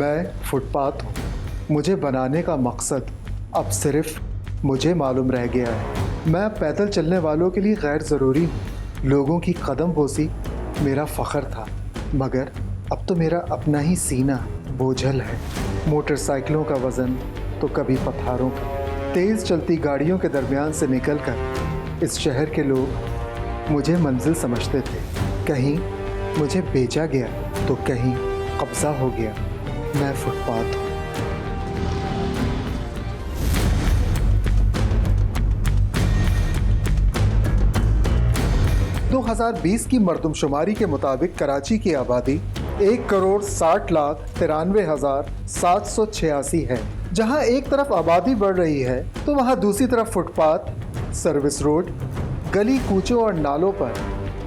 मैं फुटपाथ हूँ। मुझे बनाने का मकसद अब सिर्फ मुझे मालूम रह गया है। मैं पैदल चलने वालों के लिए गैर ज़रूरी हूँ। लोगों की कदम बोसी मेरा फ़ख्र था, मगर अब तो मेरा अपना ही सीना बोझल है। मोटरसाइकिलों का वज़न तो कभी पत्थरों का। तेज़ चलती गाड़ियों के दरमियान से निकलकर इस शहर के लोग मुझे मंजिल समझते थे। कहीं मुझे बेचा गया तो कहीं कब्ज़ा हो गया। मैं फुटपाथ हूँ। 2020 की मरदमशुमारी के मुताबिक कराची की आबादी 1,60,93,786 है। जहां एक तरफ आबादी बढ़ रही है तो वहां दूसरी तरफ फुटपाथ, सर्विस रोड, गली कूचों और नालों पर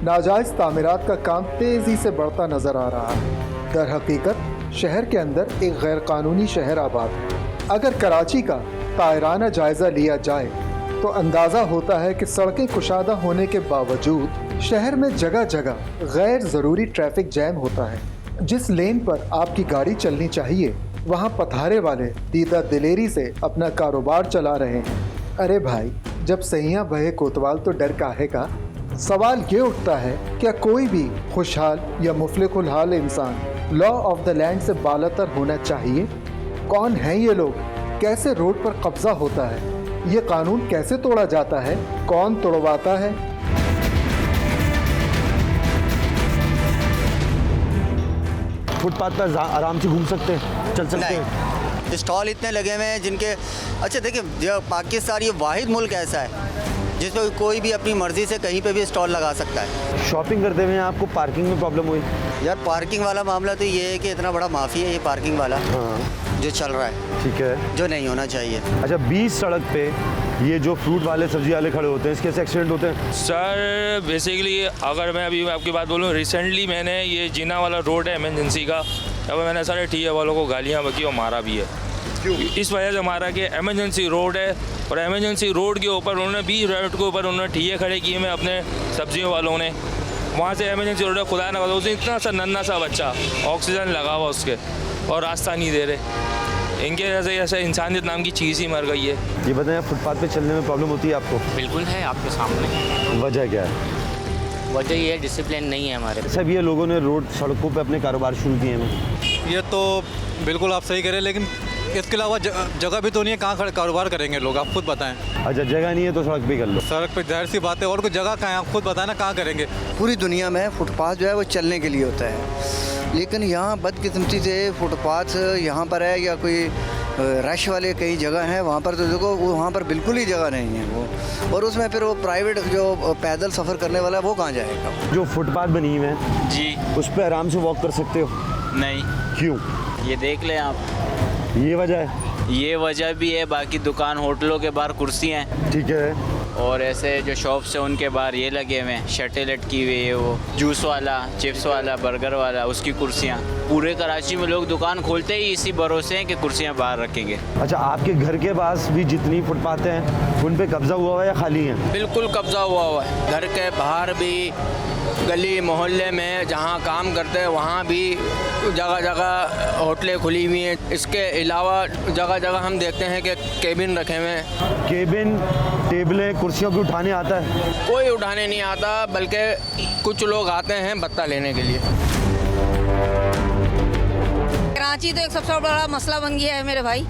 नाजायज़ तामीरात का काम तेज़ी से बढ़ता नज़र आ रहा है। दर हकीकत शहर के अंदर एक गैर कानूनी शहर आबाद है। अगर कराची का तायराना जायज़ा लिया जाए तो अंदाज़ा होता है कि सड़कें कुशादा होने के बावजूद शहर में जगह जगह गैर ज़रूरी ट्रैफिक जैम होता है। जिस लेन पर आपकी गाड़ी चलनी चाहिए वहाँ पथारे वाले दीदा दिलेरी से अपना कारोबार चला रहे हैं। अरे भाई, जब सैयां बहे कोतवाल तो डर काहे का। सवाल ये उठता है, क्या कोई भी खुशहाल या मुफलिकुल हाल इंसान लॉ ऑफ द लैंड से बालातर होना चाहिए? कौन हैं ये लोग? कैसे रोड पर कब्जा होता है? ये कानून कैसे तोड़ा जाता है? कौन तोड़वाता है? फुटपाथ पर आराम से घूम सकते हैं, चल सकते हैं। स्टॉल इतने लगे हुए हैं जिनके, अच्छा देखिए, जो पाकिस्तान ये वाहिद मुल्क ऐसा है जिसमें कोई भी अपनी मर्जी से कहीं पे भी स्टॉल लगा सकता है। शॉपिंग करते हुए आपको पार्किंग में प्रॉब्लम हुई? यार पार्किंग वाला मामला तो ये है कि इतना बड़ा माफी है ये पार्किंग वाला। हाँ। जो चल रहा है, ठीक है, जो नहीं होना चाहिए। अच्छा, 20 सड़क पे ये जो फ्रूट वाले सब्जी वाले खड़े होते हैं, इसके ऐसे एक्सीडेंट होते हैं? सर बेसिकली अगर मैं अभी आपकी बात बोलूँ, रिसेंटली मैंने ये जीना वाला रोड है इमरजेंसी का, अब मैंने सारे टीए वालों को गालियाँ बकी और मारा भी है। क्यों? इस वजह से मारा कि इमरजेंसी रोड है और इमरजेंसी रोड के ऊपर उन्होंने 20 रोड के ऊपर उन्होंने ठीए खड़े किए में अपने सब्जियों वालों ने। वहाँ से इमरजेंसी रोड है, खुदा ना उसने इतना सा नन्ना सा बच्चा ऑक्सीजन लगा हुआ उसके और रास्ता नहीं दे रहे। इनके वजह से ऐसे इंसानियत नाम की चीज़ ही मर गई है। ये बताएं, फुटपाथ पे चलने में प्रॉब्लम होती है आपको? बिल्कुल है, आपके सामने। वजह क्या है? वजह ये है डिसिप्लिन नहीं है हमारे। सब ये लोगों ने रोड सड़कों पे अपने कारोबार शुरू किए हैं। ये तो बिल्कुल आप सही करें, लेकिन इसके अलावा जगह भी तो नहीं है, कहाँ कारोबार करेंगे लोग, आप खुद बताएं। अच्छा, जगह नहीं है तो सड़क पे कर लो। सड़क पे जाहिर सी बात है, और कोई जगह कहाँ है, आप खुद बताएं ना, कहाँ करेंगे। पूरी दुनिया में फुटपाथ जो है वो चलने के लिए होता है, लेकिन यहाँ बदकिस्मती से फुटपाथ यहाँ पर है या कोई रश वाले कई जगह हैं वहाँ पर तो देखो वहाँ पर बिल्कुल ही जगह नहीं है वो, और उसमें फिर वो प्राइवेट जो पैदल सफ़र करने वाला है वो कहाँ जाएगा? जो फुटपाथ बनी हुई है जी, उस पर आराम से वॉक कर सकते हो? नहीं। क्यों? ये देख लें आप, ये वजह है? ये वजह भी है। बाकी दुकान होटलों के बाहर कुर्सियाँ हैं, ठीक है, और ऐसे जो शॉप्स हैं उनके बाहर ये लगे हुए हैं, शर्टें लटकी हुई है, वो जूस वाला, चिप्स वाला, बर्गर वाला, उसकी कुर्सियाँ। पूरे कराची में लोग दुकान खोलते ही इसी भरोसे हैं कि कुर्सियाँ बाहर रखेंगे। अच्छा, आपके घर के पास भी जितनी फुटपाथ हैं उन पे कब्जा हुआ है या खाली हैं? बिल्कुल कब्जा हुआ है। घर के बाहर भी, गली मोहल्ले में जहाँ काम करते हैं वहाँ भी जगह जगह होटलें खुली हुई हैं। इसके अलावा जगह जगह हम देखते हैं कि केबिन रखे हुए हैं। केबिन, टेबलें, कुर्सियों को उठाने आता है? कोई उठाने नहीं आता, बल्कि कुछ लोग आते हैं भत्ता लेने के लिए। कराची तो एक सबसे बड़ा मसला बन गया है मेरे भाई,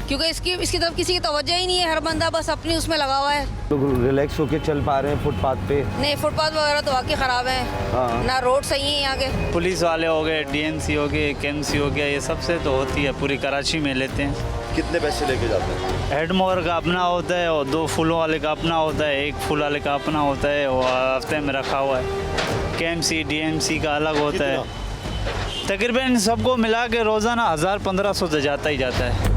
क्योंकि इसकी तरफ किसी की तवज्जो ही नहीं है। हर बंदा बस अपनी उसमें लगा हुआ है। लोग रिलैक्स होके चल पा रहे हैं फुटपाथ पे? नहीं, फुटपाथ वगैरह तो वाकई ख़राब है। हाँ। ना रोड सही है यहाँ के। पुलिस वाले हो गए, डीएनसी हो गए, केएमसी हो गया, ये सबसे तो होती है, पूरी कराची में लेते हैं। कितने पैसे लेके जाते हैं? हेड मोवर का अपना होता है और 2 फूलों वाले का अपना होता है, 1 फूल वाले का अपना होता है, वो हफ्ते में रखा हुआ है। केएमसी, डीएमसी का अलग होता है। तकरीबन सबको मिला के रोज़ाना 1000-1500 से जाता ही जाता है।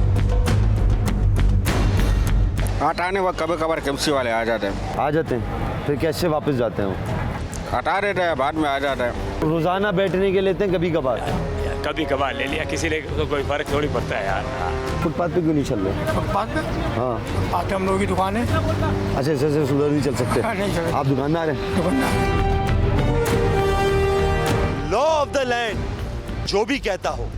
हटाने वक्त कभी कभार केएमसी वाले आ जाते हैं। फिर कैसे वापस जाते हैं वो? हटा देते हैं, बाद में आ जाते हैं। रोज़ाना बैठने के लेते हैं कभी कभार? कभी कभार ले लिया, किसी ने तो कोई फ़र्क थोड़ी पड़ता है यार। फुटपाथ पे क्यों नहीं चल रहे? फुटपाथ पे? हाँ, आते हम लोगों की दुकान है। अच्छा, ऐसे सुधर नहीं चल सकते? नहीं चल। आप दुकानदार हैं? दुकानदार। लॉ ऑफ द लैंड जो भी कहता हो,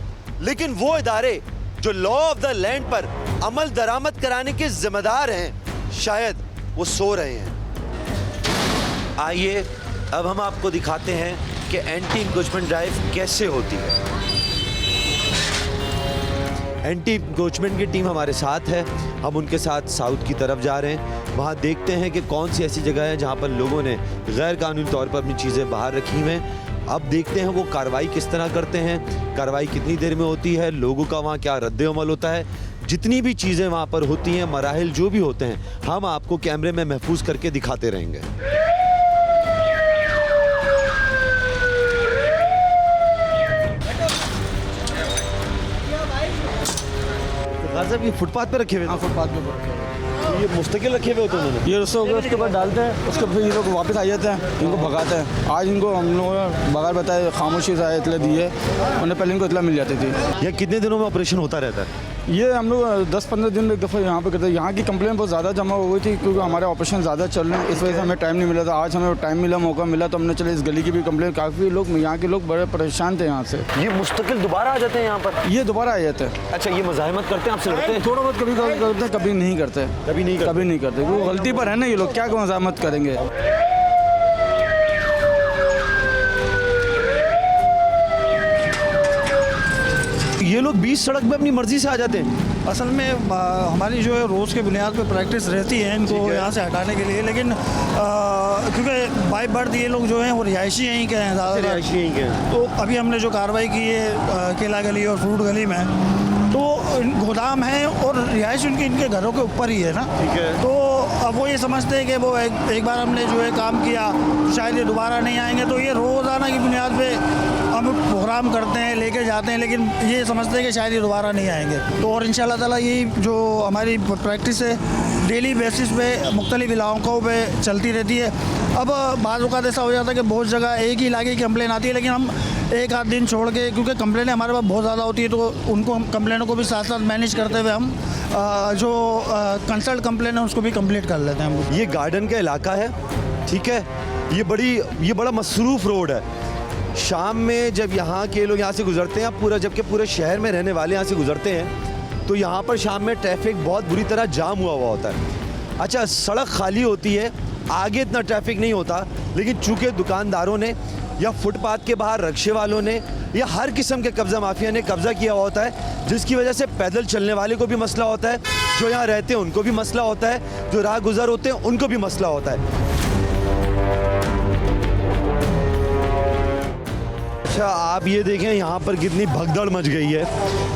लेकिन वो इदारे जो लॉ ऑफ द लैंड पर अमल दरामद कराने के जिम्मेदार हैं, शायद वो सो रहे हैं। आइए अब हम आपको दिखाते हैं कि एंटी इंक्रोचमेंट ड्राइव कैसे होती है। एंटी इंक्रोचमेंट की टीम हमारे साथ है, हम उनके साथ साउथ की तरफ जा रहे हैं। वहाँ देखते हैं कि कौन सी ऐसी जगह है जहाँ पर लोगों ने गैर कानूनी तौर पर अपनी चीज़ें बाहर रखी हैं। अब देखते हैं वो कार्रवाई किस तरह करते हैं, कार्रवाई कितनी देर में होती है, लोगों का वहाँ क्या रद्द-ए-अमल होता है। जितनी भी चीज़ें वहाँ पर होती हैं, मराहिल जो भी होते हैं, हम आपको कैमरे में महफूज करके दिखाते रहेंगे। ये फुटपाथ पे रखे हुए? हाँ, फुटपाथ पे रखे हुए। ये मुस्तकिल रखे हुए होते हैं? ये रस्सा होगा, उसके ऊपर डालते हैं, उसके फिर ये लोग वापस आ जाते हैं, इनको भगाते हैं। आज इनको हम लोग बगैर बताए खामोशी से इतला दिए, उन्हें पहले इनको इतला मिल जाती थी। ये कितने दिनों में ऑपरेशन होता रहता है? ये हम लोग 10-15 दिन एक दफ़ा यहाँ पे करते हैं। यहाँ की कंप्लेंट बहुत ज़्यादा जमा हो गई थी क्योंकि हमारे ऑपरेशन ज़्यादा चल रहे हैं, इस वजह से हमें टाइम नहीं मिला था। आज हमें टाइम मिला, मौका मिला, तो हमने चले इस गली की भी कंप्लेंट। काफ़ी लोग यहाँ के लोग बड़े परेशान थे यहाँ से। ये मुस्तकिल दोबारा आ जाते हैं यहाँ पर? ये दोबारा आ जाते हैं। अच्छा, ये मज़ाहमत करते हैं आपसे, लड़ते हैं? थोड़ा बहुत कभी करते हैं, कभी नहीं करते। कभी नहीं करते, वो गलती पर है ना, ये लोग क्या मज़ाहमत करेंगे। ये लोग 20 सड़क पे अपनी मर्जी से आ जाते हैं? असल में हमारी जो है रोज़ के बुनियाद पे प्रैक्टिस रहती है इनको यहाँ से हटाने के लिए, लेकिन क्योंकि बाय बर्थ ये लोग जो हैं वो रिहायशी यहीं के हैं ज़्यादा, रिहायशी यहीं के हैं। तो अभी हमने जो कार्रवाई की है केला गली और फ्रूट गली में, तो गोदाम है और रिहायश उनकी इनके घरों के ऊपर ही है ना। ठीक है। तो अब वो ये समझते हैं कि वो एक बार हमने जो है काम किया शायद ये दोबारा नहीं आएंगे, तो ये रोज़ाना की बुनियाद पे हम प्रोग्राम करते हैं, लेके जाते हैं, लेकिन ये समझते हैं कि शायद ये दोबारा नहीं आएंगे। तो और इंशाल्लाह ताला यही जो हमारी प्रैक्टिस है डेली बेसिस पे मुख्तलिफ इलाकों पे चलती रहती है। अब बाज़ औक़ात ऐसा हो जाता है कि बहुत जगह एक ही इलाके की कंप्लेन आती है, लेकिन हम एक आध दिन छोड़ के, क्योंकि कंप्लेनें हमारे पास बहुत ज़्यादा होती है, तो उनको हम कंप्लेनों को भी साथ साथ मैनेज करते हुए हम जो कंसल्ट कंप्लेन है उसको भी कंप्लीट कर लेते हैं हम। ये गार्डन का इलाका है, ठीक है, ये बड़ा मसरूफ़ रोड है। शाम में जब यहाँ के लोग यहाँ से गुजरते हैं, जबकि पूरे शहर में रहने वाले यहाँ से गुजरते हैं, तो यहाँ पर शाम में ट्रैफिक बहुत बुरी तरह जाम हुआ होता है। अच्छा, सड़क खाली होती है, आगे इतना ट्रैफिक नहीं होता, लेकिन चूँकि दुकानदारों ने या फुटपाथ के बाहर रक्शे वालों ने या हर किस्म के कब्ज़ा माफिया ने कब्ज़ा किया होता है, जिसकी वजह से पैदल चलने वाले को भी मसला होता है, जो यहाँ रहते हैं उनको भी मसला होता है, जो राह गुज़र होते हैं उनको भी मसला होता है। अच्छा, आप ये देखें यहाँ पर कितनी भगदड़ मच गई है।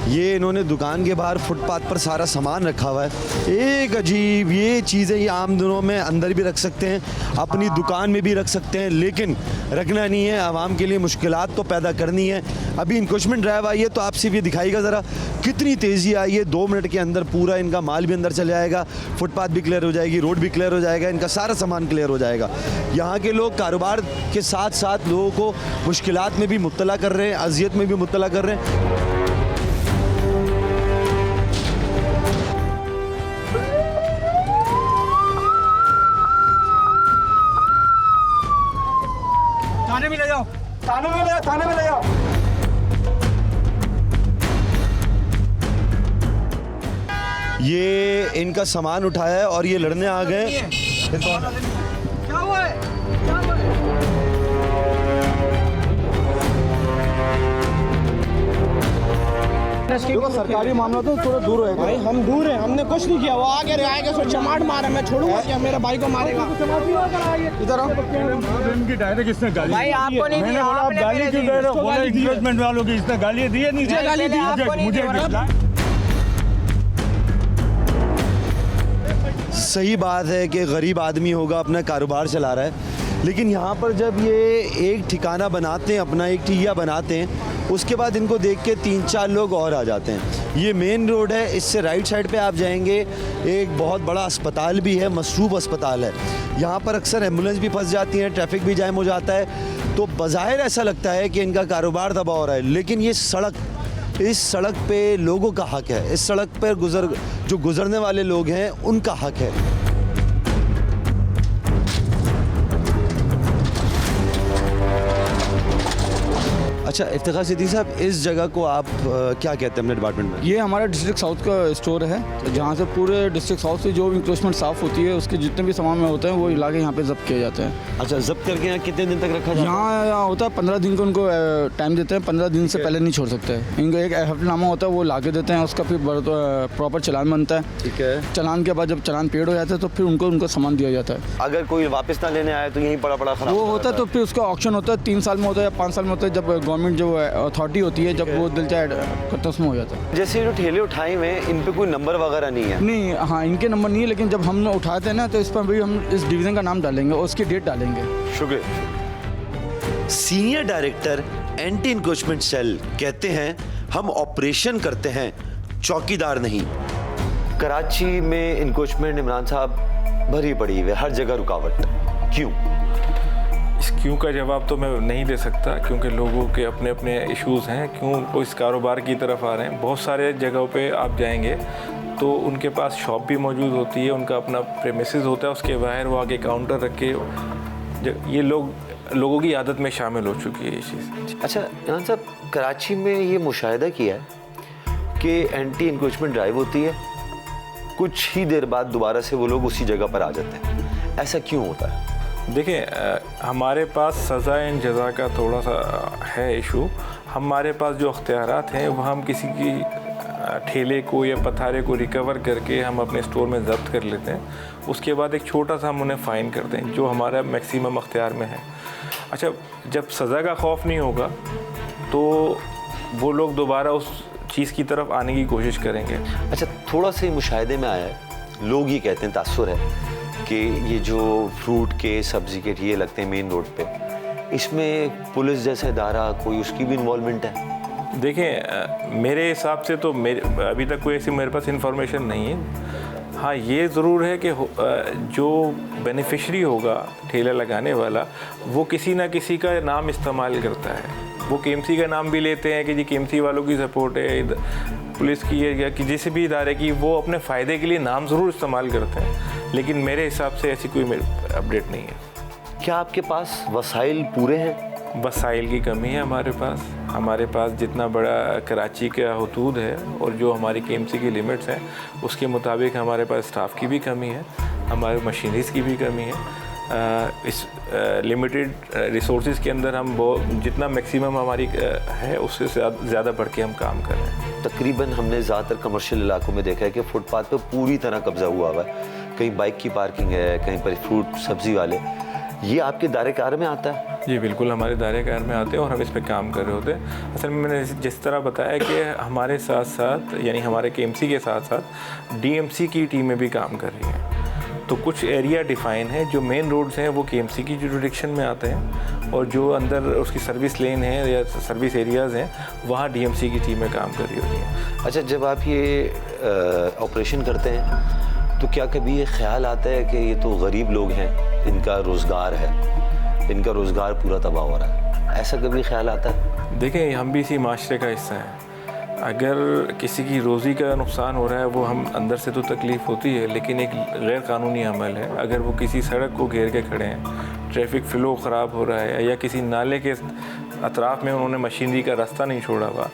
ये इन्होंने दुकान के बाहर फुटपाथ पर सारा सामान रखा हुआ है। एक अजीब ये चीज़ें ये आम दिनों में अंदर भी रख सकते हैं, अपनी दुकान में भी रख सकते हैं, लेकिन रखना नहीं है। आवाम के लिए मुश्किलात तो पैदा करनी है। अभी इंक्रोचमेंट ड्राइव आई है, तो आप सिर्फ ये दिखाइएगा ज़रा कितनी तेज़ी आई है। 2 मिनट के अंदर पूरा इनका माल भी अंदर चल जाएगा, फुटपाथ भी क्लियर हो जाएगी, रोड भी क्लियर हो जाएगा, इनका सारा सामान क्लियर हो जाएगा। यहाँ के लोग कारोबार के साथ साथ लोगों को मुश्किलात में भी मुब्तला कर रहे हैं, अजियत में भी मुब्तला कर रहे हैं। थाने में ले जाओ, थाने में ले जाओ, थाने में ले जाओ। ये इनका सामान उठाया है और ये लड़ने आ गए। क्या हुआ है? देखो सरकारी मामला तो थोड़ा दूर है भाई, हम दूर हैं, हमने कुछ नहीं किया। वो आगे आएगा सो चमाट मारा, मैं छोड़ूंगा क्या? मेरे भाई को मारेगा। इधर आओ। इनकी डायरेक्ट इसने गाली भाई आपको नहीं मैंने बोला आप गाली क्यों दे रहे हो? बोला इंक्रोचमेंट वालों की इसने गाली दी है, नीचे गाली दी मुझे। सही बात है कि गरीब आदमी होगा, अपना कारोबार चला रहा है, लेकिन यहाँ पर जब ये एक ठिकाना बनाते हैं, अपना एक ठिया बनाते हैं, उसके बाद इनको देख के 3-4 लोग और आ जाते हैं। ये मेन रोड है, इससे राइट साइड पे आप जाएंगे, एक बहुत बड़ा अस्पताल भी है, मसरूफ़ अस्पताल है। यहाँ पर अक्सर एम्बुलेंस भी फंस जाती हैं, ट्रैफिक भी जाम हो जाता है, तो बज़ाहिर ऐसा लगता है कि इनका कारोबार तबाह हो रहा है, लेकिन ये इस सड़क पे लोगों का हक है, इस सड़क पर जो गुज़रने वाले लोग हैं उनका हक है। अच्छा इफ्तिखार सिद्दीकी साहब, इस जगह को आप क्या कहते हैं अपने डिपार्टमेंट में? ये हमारा डिस्ट्रिक्ट साउथ का स्टोर है, तो जहाँ से पूरे डिस्ट्रिक्ट साउथ से जो भी इंक्रोचमेंट साफ़ होती है उसके जितने भी सामान में होते हैं वो लाके यहाँ पे जब्त किए जाते हैं। अच्छा, जब्त करके यहाँ कितने दिन तक रखा जाता है? यहाँ होता है 15 दिन को उनको टाइम देते हैं, 15 दिन से पहले नहीं छोड़ सकते। इनको एक हफ्तनामा होता है, वो ला के देते हैं, उसका फिर प्रॉपर चालान बनता है। ठीक है। चालान के बाद जब चालान पेड हो जाता है तो फिर उनको सामान दिया जाता है। अगर कोई वापस ना लेने आए तो यहीं पड़ा खराब वो होता है तो फिर उसका ऑक्शन होता है, 3 साल में होता है या 5 साल में होता है, जब गवर्नमेंट जो अथॉरिटी होती है जब वो दिल चाहे करता उसमें हो जाता है। जैसे जो ठेले उठाए हुए हैं इन पे कोई नंबर वगैरह नहीं है? नहीं, हाँ इनके नंबर नहीं है, लेकिन जब हम उठाते हैं ना तो इस पर भी हम इस डिवीज़न का नाम डालेंगे और उसकी डेट डालेंगे। शुक्रिया। Senior director anti encroachment cell कहते हैं हम ऑपरेशन करते हैं, चौकीदार नहीं। कराची में इंक्रोचमेंट इमरान साहब भरी पड़ी हुई है, हर जगह रुकावट, क्यों? इस क्यों का जवाब तो मैं नहीं दे सकता, क्योंकि लोगों के अपने अपने इश्यूज़ हैं, क्यों वो इस कारोबार की तरफ आ रहे हैं। बहुत सारे जगहों पे आप जाएंगे तो उनके पास शॉप भी मौजूद होती है, उनका अपना प्रेमिसेस होता है, उसके बाहर वो आगे काउंटर रख के ये लोगों की आदत में शामिल हो चुकी है ये चीज़। अच्छा इमरान साहब, कराची में ये मुशाहिदा किया है कि एंटी इंक्रोचमेंट ड्राइव होती है, कुछ ही देर बाद दोबारा से वो लोग उसी जगह पर आ जाते हैं, ऐसा क्यों होता है? देखिए, हमारे पास सज़ा इन जज़ा का थोड़ा सा है इशू। हमारे पास जो अख्तियारात हैं वो हम किसी की ठेले को या पथारे को रिकवर करके हम अपने स्टोर में ज़ब्त कर लेते हैं, उसके बाद एक छोटा सा हम उन्हें फ़ाइन करते हैं जो हमारा मैक्सिमम अख्तियार में है। अच्छा, जब सज़ा का खौफ नहीं होगा तो वो लोग दोबारा उस चीज़ की तरफ आने की कोशिश करेंगे। अच्छा, थोड़ा सा मुशाहिदे में आया है, लोग ये कहते हैं, तासुर है कि ये जो फ्रूट के सब्ज़ी के ठेले लगते हैं मेन रोड पे, इसमें पुलिस जैसा इदारा कोई उसकी भी इन्वॉल्वमेंट है? देखें, मेरे हिसाब से तो अभी तक कोई ऐसी मेरे पास इंफॉर्मेशन नहीं है। हाँ, ये ज़रूर है कि जो बेनिफिशरी होगा ठेला लगाने वाला, वो किसी ना किसी का नाम इस्तेमाल करता है। वो केएमसी का नाम भी लेते हैं कि जी केएमसी वालों की सपोर्ट है, पुलिस की है या कि किसी भी इदारे की, वो अपने फ़ायदे के लिए नाम ज़रूर इस्तेमाल करते हैं, लेकिन मेरे हिसाब से ऐसी कोई अपडेट नहीं है। क्या आपके पास वसाइल पूरे हैं? वसाइल की कमी है हमारे पास जितना बड़ा कराची का हदूद है और जो हमारी केएमसी की लिमिट्स हैं उसके मुताबिक हमारे पास स्टाफ की भी कमी है, हमारे मशीनरीज़ की भी कमी है। इस लिमिटेड रिसोर्सेज के अंदर हम वो जितना मैक्सिमम हमारी है उससे ज़्यादा बढ़ के हम काम कर रहे हैं। तकरीबन हमने ज़्यादातर कमर्शियल इलाकों में देखा है कि फुटपाथ पे पूरी तरह कब्जा हुआ है, कहीं बाइक की पार्किंग है, कहीं पर फ्रूट सब्ज़ी वाले। ये आपके दायरे कार में आता है? जी बिल्कुल, हमारे दायरे कार में आते हैं और हम इस पे काम कर रहे होते हैं। असल में मैंने जिस तरह बताया कि हमारे साथ साथ यानी हमारे केएमसी के साथ साथ डीएमसी की टीमें भी काम कर रही हैं। तो कुछ एरिया डिफ़ाइन है, जो मेन रोड्स हैं वो केएमसी की जुरिडिक्शन में आते हैं और जो अंदर उसकी सर्विस लेन है या सर्विस एरियाज़ हैं वहाँ डीएमसी की टीमें काम कर रही होती हैं। अच्छा, जब आप ये ऑपरेशन करते हैं तो क्या कभी ये ख्याल आता है कि ये तो गरीब लोग हैं, इनका रोज़गार है, इनका रोज़गार पूरा तबाह हो रहा है, ऐसा कभी ख्याल आता है? देखें, हम भी इसी माशरे का हिस्सा हैं। अगर किसी की रोज़ी का नुकसान हो रहा है वो हम अंदर से तो तकलीफ़ होती है, लेकिन एक गैर कानूनी अमल है। अगर वो किसी सड़क को घेर के खड़े हैं, ट्रैफिक फ़्लो ख़राब हो रहा है या किसी नाले के अतराफ़ में उन्होंने मशीनरी का रास्ता नहीं छोड़ा हुआ,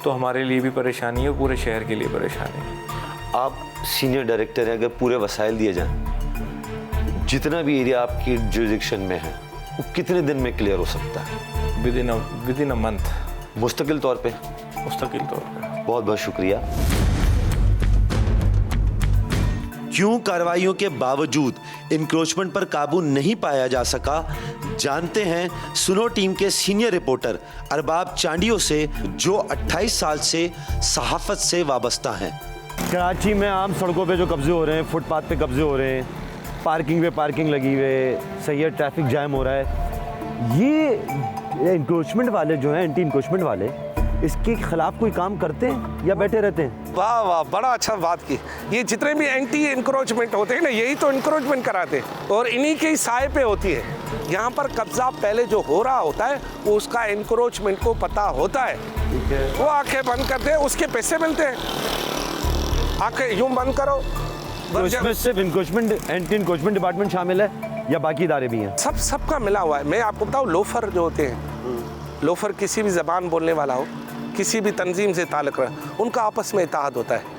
तो हमारे लिए भी परेशानी है, पूरे शहर के लिए परेशानी है। आप सीनियर डायरेक्टर हैं, अगर पूरे वसाइल दिए जाएं, जितना भी एरिया आपकी जुरिडिक्शन में है वो कितने दिन में क्लियर हो सकता है? Within a month. मुस्तकिल तौर पे? मुस्तकिल तौर पे। बहुत बहुत शुक्रिया। क्यों कार्रवाइयों के बावजूद इंक्रोचमेंट पर काबू नहीं पाया जा सका, जानते हैं सुनो टीम के सीनियर रिपोर्टर अरबाब चांडियों से, जो 28 साल से सहाफत से वाबस्ता हैं। कराची में आम सड़कों पे जो कब्जे हो रहे हैं, फुटपाथ पे कब्जे हो रहे हैं, पार्किंग पे पार्किंग लगी हुई है, सही है, ट्रैफिक जैम हो रहा है, ये इंक्रोचमेंट वाले जो हैं, एंटी इंक्रोचमेंट वाले, इसके खिलाफ कोई काम करते हैं या बैठे रहते हैं? वाह वाह, बड़ा अच्छा बात की। ये जितने भी एंटी इंक्रोचमेंट होते हैं ना, यही तो इंक्रोचमेंट कराते हैं और इन्हीं के साए पे होती है। यहाँ पर कब्जा पहले जो हो रहा होता है वो उसका इंक्रोचमेंट को पता होता है, वो आंखें बंद करते हैं, उसके पैसे मिलते हैं। आंखें यूं बंद करो। तो इसमें सिर्फ इंक्रोचमेंट एंटी इंक्रोचमेंट डिपार्टमेंट शामिल है या बाकी इदारे भी हैं? सबका मिला हुआ है। मैं आपको बताऊँ, लोफर जो होते हैं लोफर किसी भी ज़बान बोलने वाला हो, किसी भी तंजीम से ताल्लुक़ रहा, उनका आपस में इत्तेहाद होता है।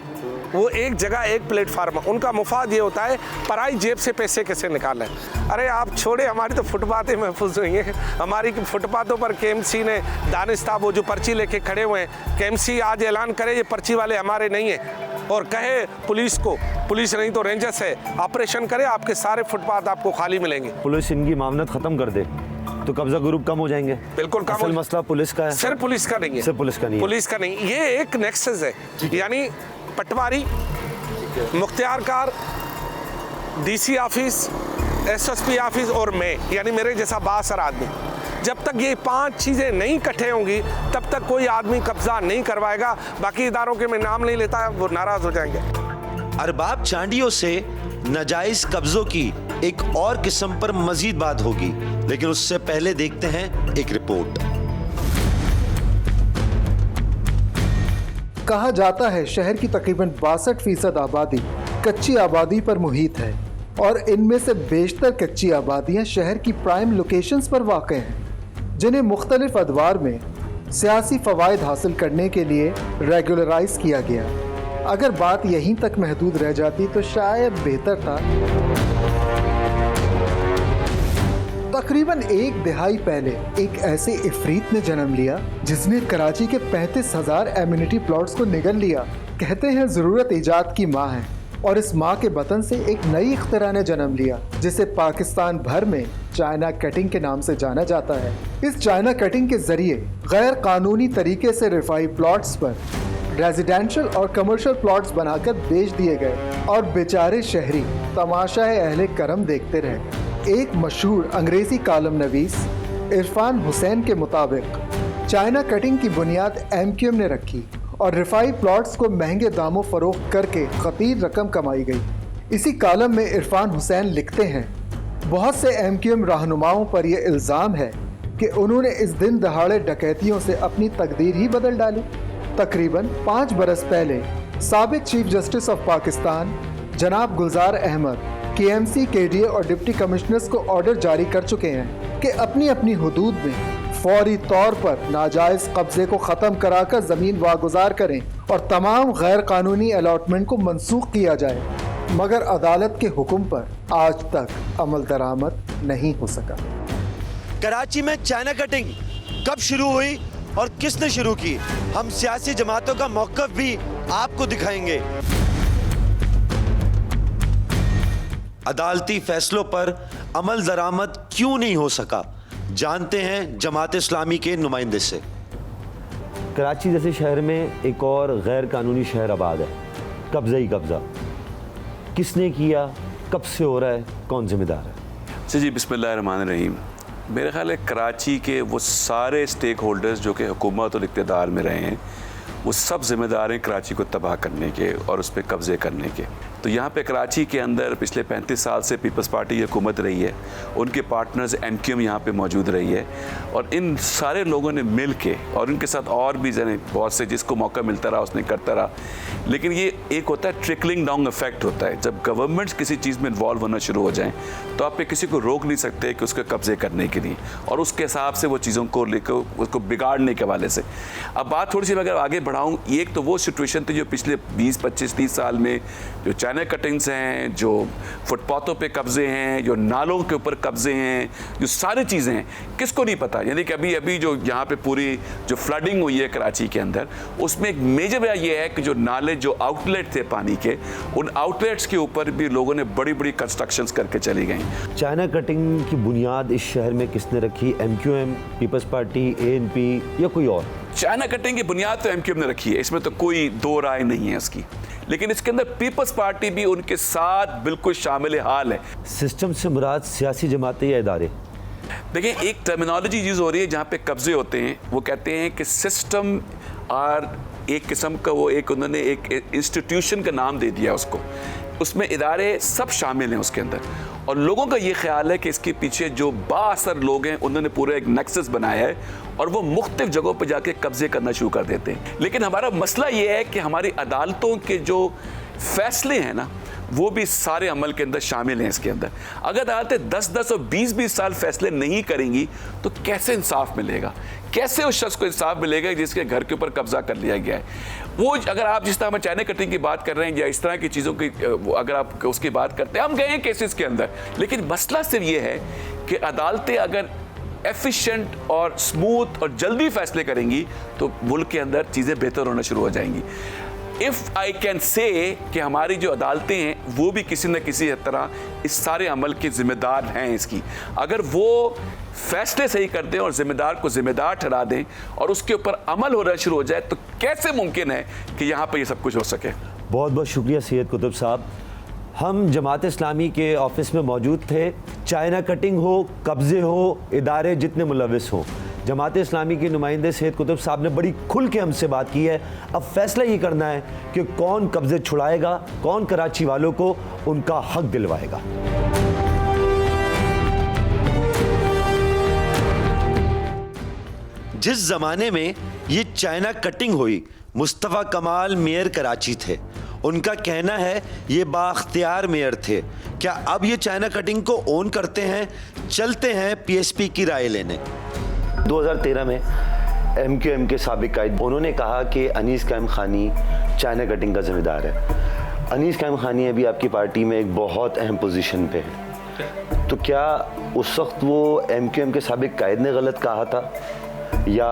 वो एक जगह एक प्लेटफार्म, उनका मुफाद ये होता है पराई जेब से पैसे कैसे निकालना है। अरे आप छोड़े, हमारी तो फुटपातें महफूज हुई हैं। हमारी फुटपाथों पर KMC ने दानिस्ताब वो जो पर्ची लेके खड़े हुए हैं, KMC आज ऐलान करे ये पर्ची वाले हमारे नहीं हैं और कहे पुलिस को, पुलिस नहीं तो रेंजर्स है, ऑपरेशन करे, आपके सारे फुटपाथ आपको खाली मिलेंगे। पुलिस इनकी मामलत ख़त्म कर दे तो कब्जा ग्रुप कम हो जाएंगे। बिल्कुल कम। असल मसला पुलिस का है। सिर्फ पुलिस का नहीं है। सिर्फ पुलिस का नहीं है। पुलिस का नहीं, ये एक नेक्सस है। यानी पटवारी, मुख्तियारकार, DC ऑफिस, SSP ऑफिस और मैं, यानी मेरे जैसा बासर आदमी, जब तक ये 5 चीज़ें नहीं इकट्ठे होंगी तब तक कोई आदमी कब्जा नहीं करवाएगा। बाकी इदारों के मैं नाम नहीं लेता, वो नाराज़ हो जाएंगे। अरबाब चांडियों से नाजायज कब्जों की एक और किस्म पर मजीद बात होगी, लेकिन उससे पहले देखते हैं एक रिपोर्ट। कहा जाता है शहर की तकरीबन 62% आबादी कच्ची आबादी पर मुहित है और इनमें से बेशतर कच्ची आबादियां शहर की प्राइम लोकेशंस पर वाक़ हैं, जिन्हें मुख्तलिफ अदवार में सियासी फ़वाइद हासिल करने के लिए रेगुलराइज किया गया। अगर बात यहीं तक महदूद रह जाती तो शायद बेहतर था। तकरीबन 1 दहाई पहले एक ऐसे इफरीत ने जन्म लिया जिसने कराची के 35,000 एम्यूनिटी प्लॉट्स को निगल लिया। कहते हैं ज़रूरत ईजाद की माँ है और इस माँ के बतन से एक नई इख्तिरा ने जन्म लिया जिसे पाकिस्तान भर में चाइना कटिंग के नाम से जाना जाता है। इस चाइना कटिंग के जरिए गैर कानूनी तरीके से रिफाई प्लॉट्स पर रेजिडेंशियल और कमर्शियल प्लॉट्स बनाकर बेच दिए गए और बेचारे शहरी तमाशाए अहले करम देखते रहे। एक मशहूर अंग्रेजी कालम नवीस इरफान हुसैन के मुताबिक चाइना कटिंग की बुनियाद MQM ने रखी और रिफाई प्लॉट्स को महंगे दामों फरोख्त करके खतीर रकम कमाई गई। इसी कालम में इरफान हुसैन लिखते हैं, बहुत से MQM रहनुमाओं पर यह इल्ज़ाम है कि उन्होंने इस दिन दहाड़े डकैतियों से अपनी तकदीर ही बदल डाली। तकरीबन 5 बरस पहले साबिक चीफ जस्टिस ऑफ पाकिस्तान जनाब गुलजार अहमद KMC, KDA और डिप्टी कमिश्नर्स को ऑर्डर जारी कर चुके हैं कि अपनी अपनी हुदूद में फौरी तौर पर नाजायज़ कब्जे को ख़त्म कराकर ज़मीन वागुजार करें और तमाम गैर कानूनी अलॉटमेंट को मनसूख किया जाए। मगर अदालत के हुक्म पर आज तक अमल दरामद नहीं हो सका। कराची में चाइना कटिंग कब शुरू हुई और किसने शुरू की, हम सियासी जमातों का मौक़िफ़ भी आपको दिखाएंगे। अदालती फैसलों पर अमल दरामद क्यों नहीं हो सका, जानते हैं जमात इस्लामी के नुमाइंदे से। कराची जैसे शहर में एक और गैर कानूनी शहर आबाद है, कब्ज़ा ही कब्ज़ा। किसने किया, कब से हो रहा है, कौन जिम्मेदार है? जी बिस्मिल्लाहिर्रहमानिर्रहीम। मेरे ख्याल है कराची के वो सारे स्टेक होल्डर्स जो कि हुकूमत और इक़्तिदार में रहे हैं, वो सब जिम्मेदार हैं कराची को तबाह करने के और उस पर कब्ज़े करने के। तो यहाँ पे कराची के अंदर पिछले 35 साल से पीपल्स पार्टी की हुकूमत रही है, उनके पार्टनर्स MQM यहाँ पे मौजूद रही है और इन सारे लोगों ने मिल के और उनके साथ और भी जने बहुत से जिसको मौका मिलता रहा उसने करता रहा। लेकिन ये एक होता है ट्रिकलिंग डाउन इफेक्ट होता है, जब गवर्नमेंट्स किसी चीज़ में इन्वॉल्व होना शुरू हो जाएँ तो आप पे किसी को रोक नहीं सकते कि उसके कब्ज़े करने के लिए और उसके हिसाब से वो चीज़ों को लेकर उसको बिगाड़ने के हवाले से। अब बात थोड़ी सी अगर आगे बढ़ाऊँ, एक तो वो सिचुएशन थी जो पिछले 20, 25, 30 साल में जो चाइना कटिंग्स हैं, जो फुटपाथों पे कब्जे हैं, जो नालों के ऊपर कब्जे हैं, जो सारी चीज़ें हैं, किसको नहीं पता। यानी कि अभी जो यहाँ पे पूरी जो फ्लडिंग हुई है कराची के अंदर, उसमें एक मेजर वजह ये है कि जो नाले, जो आउटलेट थे पानी के, उन आउटलेट्स के ऊपर भी लोगों ने बड़ी बड़ी कंस्ट्रक्शंस करके चली गई। चाइना कटिंग की बुनियाद इस शहर में किसने रखी, MQM, पीपल्स पार्टी, ANP या कोई और? चाइना कटिंग की बुनियाद तो MQM ने रखी है, इसमें तो कोई दो राय नहीं है इसकी, लेकिन इसके अंदर पीपल्स पार्टी भी उनके साथ बिल्कुल शामिल हाल है। सिस्टम से मुराद सियासी जमातें या इदारे? देखिए, एक टर्मिनोलॉजी यूज़ हो रही है जहाँ पे कब्जे होते हैं, वो कहते हैं कि सिस्टम और एक किस्म का वो एक उन्होंने एक इंस्टीट्यूशन का नाम दे दिया उसको, उसमें इदारे सब शामिल हैं उसके अंदर और लोगों का ये ख्याल है कि इसके पीछे जो बाअसर लोग हैं उन्होंने पूरा एक नेक्सस बनाया है और वो मुख्तलिफ जगहों पर जाके कब्जे करना शुरू कर देते हैं। लेकिन हमारा मसला ये है कि हमारी अदालतों के जो फैसले हैं ना, वो भी सारे अमल के अंदर शामिल हैं इसके अंदर। अगर अदालतें 10-10 और 20-20 साल फैसले नहीं करेंगी तो कैसे इंसाफ मिलेगा, कैसे उस शख्स को इंसाफ मिलेगा जिसके घर के ऊपर कब्जा कर लिया गया है? वो अगर आप जिस तरह हम चाइना कटिंग की बात कर रहे हैं या इस तरह की चीज़ों की अगर आप उसकी बात करते हैं, हम गए हैं केसेस के अंदर, लेकिन मसला सिर्फ ये है कि अदालतें अगर एफिशिएंट और स्मूथ और जल्दी फैसले करेंगी तो मुल्क के अंदर चीज़ें बेहतर होना शुरू हो जाएंगी। इफ़ आई कैन से कि हमारी जो अदालतें हैं वो भी किसी न किसी तरह इस सारे अमल के ज़िम्मेदार हैं इसकी। अगर वो फैसले सही कर दें और ज़िम्मेदार को ज़िम्मेदार ठहरा दें और उसके ऊपर अमल होना शुरू हो जाए तो कैसे मुमकिन है कि यहाँ पर ये सब कुछ हो सके। बहुत बहुत शुक्रिया सैयद कुतुब साहब। हम जमात इस्लामी के ऑफिस में मौजूद थे। चाइना कटिंग हो, कब्ज़े हो, इदारे जितने मुलविस हों, जमात इस्लामी के नुमाइंदे सैयद कुतुब साहब ने बड़ी खुल के हमसे बात की है। अब फैसला ये करना है कि कौन कब्ज़े छुड़ाएगा, कौन कराची वालों को उनका हक दिलवाएगा। जिस ज़माने में ये चाइना कटिंग हुई, मुस्तफ़ा कमाल मेयर कराची थे। उनका कहना है ये बाख्तियार मेयर थे। क्या अब ये चाइना कटिंग को ओन करते हैं? चलते हैं पीएसपी की राय लेने। 2013 में एमक्यूएम के साबिक कायद उन्होंने कहा कि अनीस कायम खानी चाइना कटिंग का जिम्मेदार है। अनीस कायम खानी अभी आपकी पार्टी में एक बहुत अहम पोजीशन पे है, तो क्या उस वक्त वो एमक्यूएम के साबिक कायद ने गलत कहा था या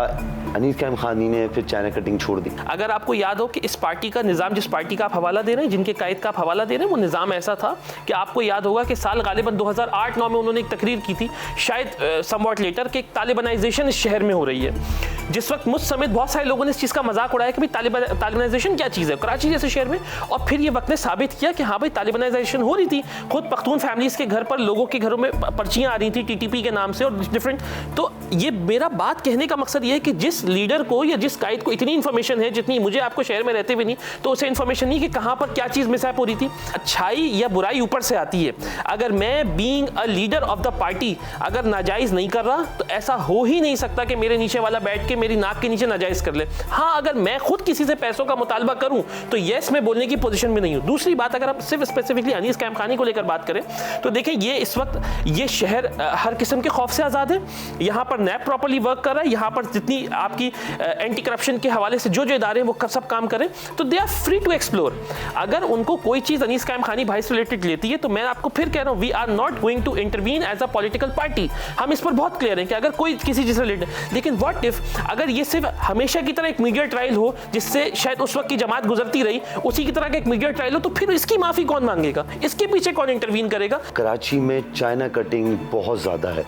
अनीस कायम खानी ने फिर चाइना कटिंग छोड़ दी? अगर आपको याद हो कि इस पार्टी का निज़ाम, जिस पार्टी का आप हवाला दे रहे हैं, जिनके कायद का आप हवाला दे रहे हैं, वो निज़ाम ऐसा था कि आपको याद होगा कि साल गालिबन 2008-9 में उन्होंने एक तकरीर की थी, शायद समवॉट लेटर, कि एक तालिबानाइजेशन इस शहर में हो रही है। जिस वक्त मुझ समेत बहुत सारे लोगों ने इस चीज़ का मजाक उड़ाया कि भाई तालिबानाइजेशन क्या चीज़ है कराची जैसे शहर में, और फिर ये वक्त ने साबित किया कि हाँ भाई तालिबानाइजेशन हो रही थी। खुद पख्तून फैमिलीज़ के घर पर लोगों के घरों में पर्चियाँ आ रही थी TTP के नाम से और डिफरेंट। तो ये मेरा बात कहने का मकसद ये है कि जिस लीडर को या जिस कायद को इतनी इन्फॉर्मेशन है जितनी मुझे आपको शहर में रहते हुए नहीं, तो उसे इन्फॉर्मेशन नहीं कि कहाँ पर क्या चीज़ मिसहैप हो रही थी। अच्छाई या बुराई ऊपर से आती है। अगर मैं being a leader of the party अगर नाजायज़ नहीं कर रहा तो ऐसा हो ही नहीं सकता कि मेरे नीचे वाला बैठ के मेरी नाक के नीचे नाजायज़ कर ले। हाँ, अगर मैं खुद किसी से पैसों का मुतालबा करूँ तो येस मैं बोलने की पोजीशन में नहीं हूँ। दूसरी बात, अगर आप सिर्फ स्पेसिफिकली अनीस कायम खानी को लेकर बात करें तो देखें ये इस वक्त ये शहर हर किस्म के खौफ से आज़ाद है। यहाँ पर नैब प्रॉपर्ली वर्क कर रहा है। यहाँ पर जितनी आपकी एंटी करप्शन के हवाले से जो इदारे हैं वो सब काम करें, तो they are free to explore. अगर उनको कोई चीज़ अनीस कायम खानी भाई से रिलेटेड लेती है तो मैं आपको फिर कह रहा हूँ, we are not going to intervene as a political party. हम इस पर बहुत क्लियर हैं कि अगर कोई किसी चीज़ से रिलेटेड, लेकिन व्हाट इफ अगर ये सिर्फ हमेशा की तरह एक मीडिया ट्रायल हो जिससे शायद उस वक्त की जमात गुजरती रही, उसी की तरह का एक मीडिया ट्रायल हो, तो फिर इसकी माफ़ी कौन मांगेगा? इसके पीछे कौन इंटरवीन करेगा? कराची में चाइना कटिंग बहुत ज़्यादा है,